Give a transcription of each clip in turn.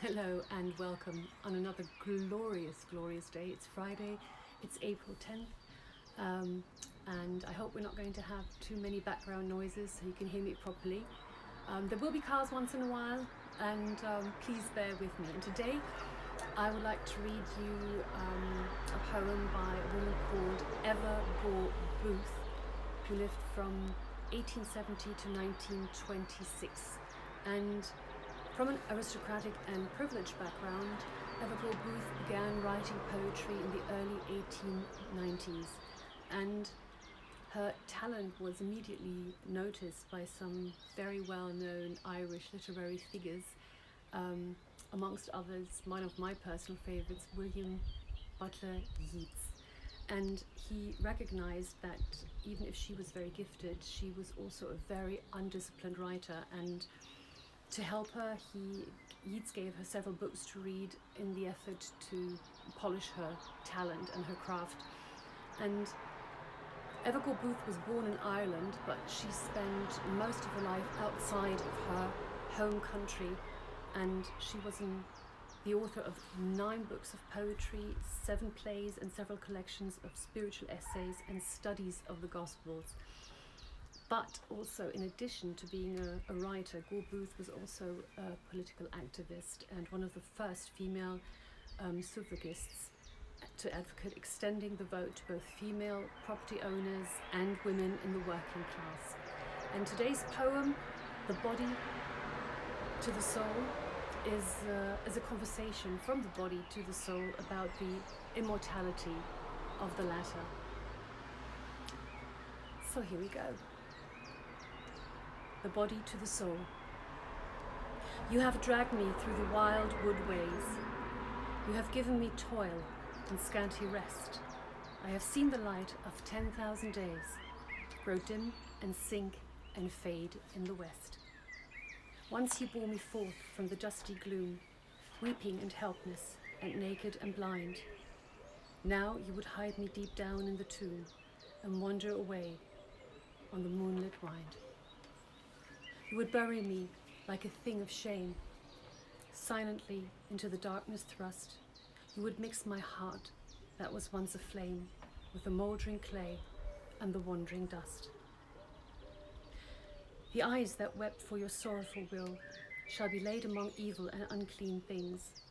Hello and welcome on another glorious day. It's Friday, it's April 10th, and I hope we're not going to have too many background noises so you can hear me properly. There will be cars once in a while, and please bear with me. And today I would like to read you a poem by a woman called Gore-Booth, who lived from 1870 to 1926. And from an aristocratic and privileged background, Gore-Booth began writing poetry in the early 1890s, and her talent was immediately noticed by some very well-known Irish literary figures, amongst others, one of my personal favourites, William Butler Yeats. And he recognized that even if she was very gifted, she was also a very undisciplined writer, and to help her, Yeats gave her several books to read in the effort to polish her talent and her craft. And Gore-Booth was born in Ireland, but she spent most of her life outside of her home country, and she was the author of 9 books of poetry, 7 plays, and several collections of spiritual essays and studies of the Gospels. But also, in addition to being a writer, Gore-Booth was also a political activist and one of the first female suffragists to advocate extending the vote to both female property owners and women in the working class. And today's poem, The Body to the Soul, is a conversation from the body to the soul about the immortality of the latter. So here we go. The body to the soul. You have dragged me through the wild wood ways. You have given me toil and scanty rest. I have seen the light of 10,000 days grow dim and sink and fade in the west. Once you bore me forth from the dusty gloom, weeping and helpless and naked and blind. Now you would hide me deep down in the tomb and wander away on the moonlit wind. You would bury me like a thing of shame, silently into the darkness thrust. You would mix my heart that was once aflame with the mouldering clay and the wandering dust. The eyes that wept for your sorrowful will shall be laid among evil and unclean things.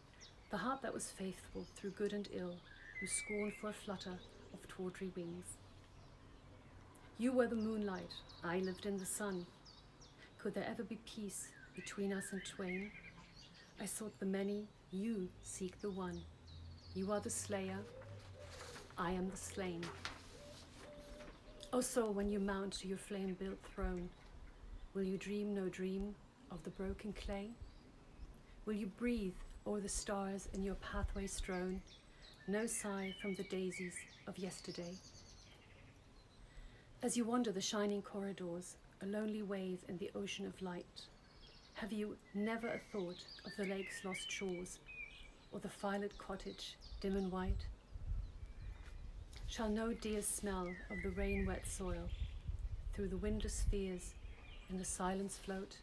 The heart that was faithful through good and ill, you scorned for a flutter of tawdry wings. You were the moonlight, I lived in the sun. Could there ever be peace between us and twain? I sought the many, you seek the one. You are the slayer, I am the slain. O soul, when you mount to your flame-built throne, will you dream no dream of the broken clay? Will you breathe o'er the stars in your pathway strewn, no sigh from the daisies of yesterday? As you wander the shining corridors, a lonely wave in the ocean of light, have you never a thought of the lake's lost shores, or the firelit cottage, dim and white? Shall no dear smell of the rain-wet soil through the windless spheres in the silence float?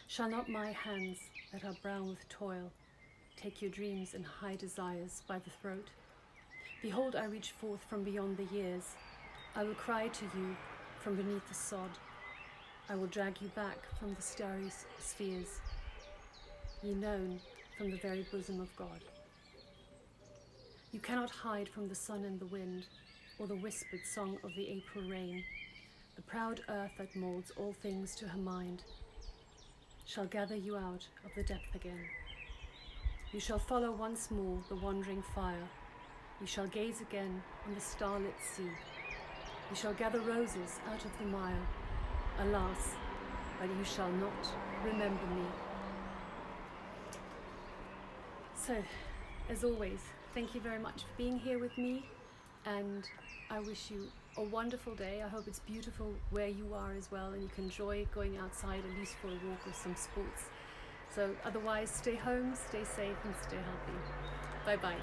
Shall not my hands that are brown with toil take your dreams and high desires by the throat? Behold, I reach forth from beyond the years. I will cry to you from beneath the sod. I will drag you back from the starry spheres, ye known from the very bosom of God. You cannot hide from the sun and the wind, or the whispered song of the April rain. The proud earth that moulds all things to her mind shall gather you out of the depth again. You shall follow once more the wandering fire. You shall gaze again on the starlit sea. You shall gather roses out of the mire. Alas, but you shall not remember me. So, as always, thank you very much for being here with me, and I wish you a wonderful day. I hope it's beautiful where you are as well, and you can enjoy going outside at least for a walk or some sports. So otherwise, stay home, stay safe, and stay healthy. Bye-bye.